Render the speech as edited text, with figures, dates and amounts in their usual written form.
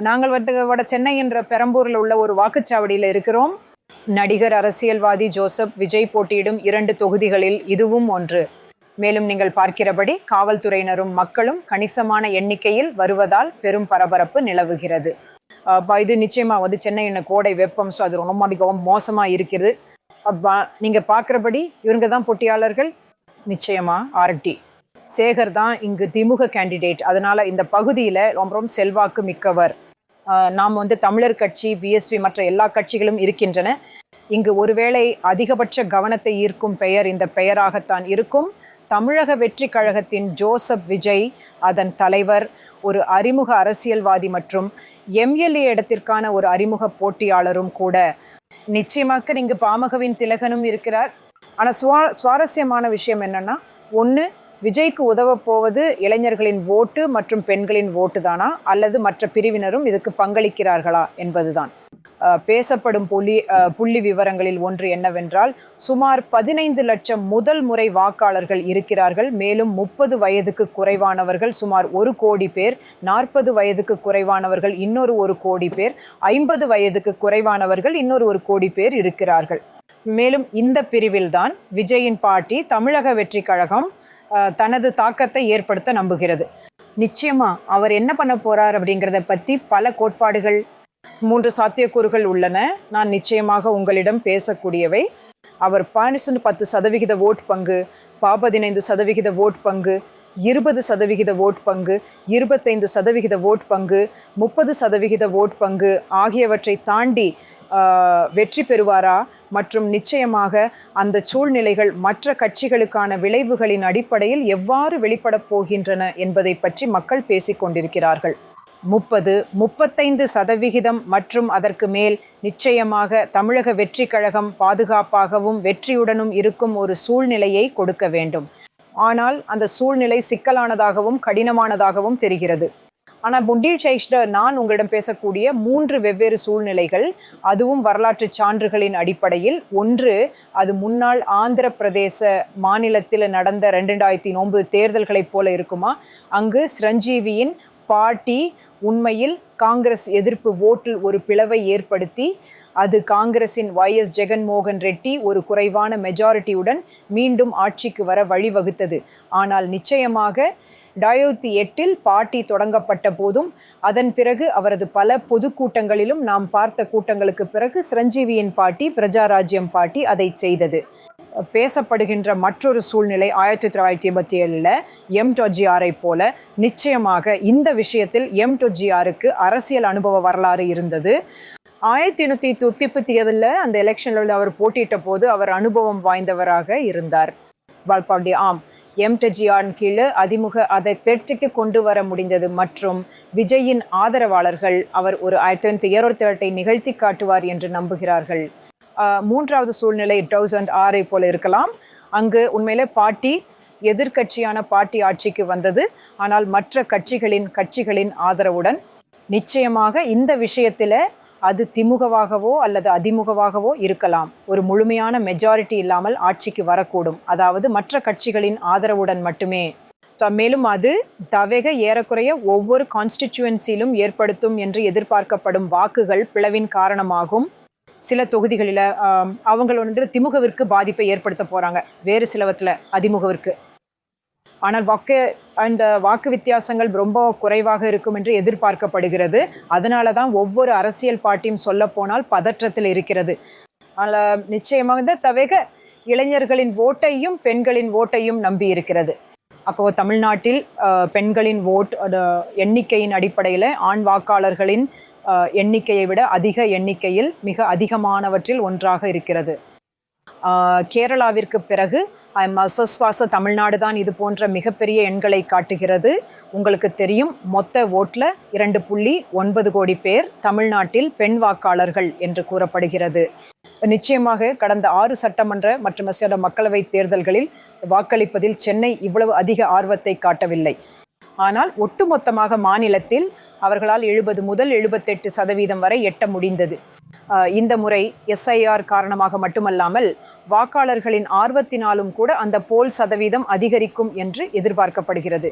நாங்கள் வட சென்னை என்ற பெரம்பூரில் உள்ள ஒரு வாக்குச்சாவடியில் இருக்கிறோம். நடிகர் அரசியல்வாதி ஜோசப் விஜய் போட்டியிடும் 2 தொகுதிகளில் இதுவும் ஒன்று. மேலும் நீங்கள் பார்க்கிறபடி காவல்துறையினரும் மக்களும் கணிசமான எண்ணிக்கையில் வருவதால் பெரும் பரபரப்பு நிலவுகிறது. இது நிச்சயமா சென்னையின் கோடை வெப்பம், ஸோ அது ரொம்ப மோசமாக இருக்கிறது. நீங்க பார்க்கிறபடி இவங்க தான் போட்டியாளர்கள். நிச்சயமா ஆர்டி சேகர் தான் இங்கு திமுக கேண்டிடேட். அதனால இந்த பகுதியில ரொம்ப செல்வாக்கு மிக்கவர். நாம் தமிழர் கட்சி, பிஎஸ்பி மற்ற எல்லா கட்சிகளும் இருக்கின்றன. இங்கு ஒருவேளை அதிகபட்ச கவனத்தை ஈர்க்கும் பெயர் இந்த பெயராகத்தான் இருக்கும். தமிழக வெற்றி கழகத்தின் ஜோசப் விஜய், அதன் தலைவர், ஒரு அறிமுக அரசியல்வாதி மற்றும் எம்எல்ஏ இடத்திற்கான ஒரு அறிமுக போட்டியாளரும் கூட. நிச்சயமாக இங்கு பாமகவின் திலகனும் இருக்கிறார். ஆனால் சுவாரஸ்யமான விஷயம் என்னன்னா, ஒன்று, விஜய்க்கு உதவ போவது இளைஞர்களின் ஓட்டு மற்றும் பெண்களின் ஓட்டு தானா, அல்லது மற்ற பிரிவினரும் இதுக்கு பங்களிக்கிறார்களா என்பதுதான். பேசப்படும் புள்ளி விவரங்களில் ஒன்று என்னவென்றால், சுமார் 15 லட்சம் முதல் முறை வாக்காளர்கள் இருக்கிறார்கள். மேலும் 30 வயதுக்கு குறைவானவர்கள் சுமார் 1 கோடி பேர், 40 வயதுக்கு குறைவானவர்கள் இன்னொரு 1 கோடி பேர், 50 வயதுக்கு குறைவானவர்கள் இன்னொரு 1 கோடி பேர் இருக்கிறார்கள். மேலும் இந்த பிரிவில்தான் விஜயின் பார்ட்டி தமிழக வெற்றி கழகம் தனது தாக்கத்தை ஏற்படுத்த நம்புகிறது. நிச்சயமா அவர் என்ன பண்ண போறார் அப்படிங்கிறத பற்றி பல கோட்பாடுகள், 3 சாத்தியக்கூறுகள் உள்ளன. நான் நிச்சயமாக உங்களிடம் பேசக்கூடியவை. அவர் 10% ஓட் பங்கு, 15% ஓட் பங்கு, 20% ஓட் பங்கு, 25% ஓட் பங்கு, 30% ஓட் பங்கு ஆகியவற்றை தாண்டி வெற்றி பெறுவாரா, மற்றும் நிச்சயமாக அந்த சூழ்நிலைகள் மற்ற கட்சிகளுக்கான விளைவுகளின் அடிப்படையில் எவ்வாறு வெளிப்படப் போகின்றன என்பதை பற்றி மக்கள் பேசிக்கொண்டிருக்கிறார்கள். 35% மற்றும் அதற்கு மேல் நிச்சயமாக தமிழக வெற்றி கழகம் பாதுகாப்பாகவும் வெற்றியுடனும் இருக்கும் ஒரு சூழ்நிலையை கொடுக்க வேண்டும். ஆனால் அந்த சூழ்நிலை சிக்கலானதாகவும் கடினமானதாகவும் தெரிகிறது. ஆனால் முண்டீர் சைஷ்டர், நான் உங்களிடம் பேசக்கூடிய 3 வெவ்வேறு சூழ்நிலைகள், அதுவும் வரலாற்று சான்றுகளின் அடிப்படையில். ஒன்று, அது முன்னாள் ஆந்திர பிரதேச மாநிலத்தில் நடந்த 2009 தேர்தல்களைப் போல இருக்குமா? அங்கு சிரஞ்சீவியின் பார்ட்டி உண்மையில் காங்கிரஸ் எதிர்ப்பு ஓட்டில் ஒரு பிளவை ஏற்படுத்தி அது காங்கிரசின் YS ஜெகன்மோகன் ரெட்டி ஒரு குறைவான மெஜாரிட்டியுடன் மீண்டும் ஆட்சிக்கு வர வழிவகுத்தது. ஆனால் நிச்சயமாக 2008 பார்ட்டி தொடங்கப்பட்ட போதும் அதன் பிறகு அவரது பல பொதுக்கூட்டங்களிலும் நாம் பார்த்த கூட்டங்களுக்கு பிறகு சிரஞ்சீவியின் பார்ட்டி, பிரஜாராஜ்யம் பார்ட்டி அதை செய்தது. பேசப்படுகின்ற மற்றொரு சூழ்நிலை 1987 எம்டோஜிஆரை போல. நிச்சயமாக இந்த விஷயத்தில் எம்டோஜிஆருக்கு அரசியல் அனுபவ வரலாறு இருந்தது. 1937 அந்த எலெக்ஷனில் அவர் போட்டியிட்ட போது அவர் அனுபவம் வாய்ந்தவராக இருந்தார். ஆம், எம்டோஜிஆர் கீழே அதை வெற்றிக்கு கொண்டு வர முடிந்தது. மற்றும் விஜயின் ஆதரவாளர்கள் அவர் ஒரு 1928 நிகழ்த்தி காட்டுவார் என்று நம்புகிறார்கள். 3வது சூழ்நிலை 2006 போல இருக்கலாம். அங்கு உண்மையிலே பார்ட்டி, எதிர்கட்சியான பார்ட்டி ஆட்சிக்கு வந்தது, ஆனால் மற்ற கட்சிகளின் ஆதரவுடன். நிச்சயமாக இந்த விஷயத்தில் அது திமுகவாகவோ அல்லது அதிமுகவாகவோ இருக்கலாம். ஒரு முழுமையான மெஜாரிட்டி இல்லாமல் ஆட்சிக்கு வரக்கூடும், அதாவது மற்ற கட்சிகளின் ஆதரவுடன் மட்டுமே. மேலும் அது தவேக ஏறக்குறைய ஒவ்வொரு கான்ஸ்டிடியூவன்சியிலும் ஏற்படுத்தும் என்று எதிர்பார்க்கப்படும் வாக்குகள் பிளவின் காரணமாகும். சில தொகுதிகளில் அவங்க திமுகவிற்கு பாதிப்பை ஏற்படுத்த போகிறாங்க, வேறு சிலவற்றில் அதிமுகவிற்கு. ஆனால் வாக்கு வித்தியாசங்கள் ரொம்ப குறைவாக இருக்கும் என்று எதிர்பார்க்கப்படுகிறது. அதனால தான் ஒவ்வொரு அரசியல் பார்ட்டியும் சொல்ல போனால் பதற்றத்தில் இருக்கிறது. ஆனால் நிச்சயமாக தவேக இளைஞர்களின் ஓட்டையும் பெண்களின் ஓட்டையும் நம்பி இருக்கிறது. அப்போ தமிழ்நாட்டில் பெண்களின் ஓட் எண்ணிக்கையின் அடிப்படையில் ஆண் வாக்காளர்களின் எண்ணிக்கையை விட அதிக எண்ணிக்கையில் மிக அதிகமானவற்றில் ஒன்றாக இருக்கிறது. கேரளாவிற்கு பிறகு தமிழ்நாடு தான் இது போன்ற மிகப்பெரிய எண்களை காட்டுகிறது. உங்களுக்கு தெரியும், மொத்த ஓட்டில் 2.9 கோடி பேர் தமிழ்நாட்டில் பெண் வாக்காளர்கள் என்று கூறப்படுகிறது. நிச்சயமாக கடந்த 6 சட்டமன்ற மற்றும் மக்களவை தேர்தல்களில் வாக்களிப்பதில் சென்னை இவ்வளவு அதிக ஆர்வத்தை காட்டவில்லை. ஆனால் ஒட்டுமொத்தமாக மாநிலத்தில் அவர்களால் 70 முதல் 78% வரை எட்ட முடிந்தது. இந்த முறை SIR காரணமாக மட்டுமல்லாமல் வாக்காளர்களின் ஆர்வத்தினாலும் கூட அந்த போல் சதவீதம் அதிகரிக்கும் என்று எதிர்பார்க்கப்படுகிறது.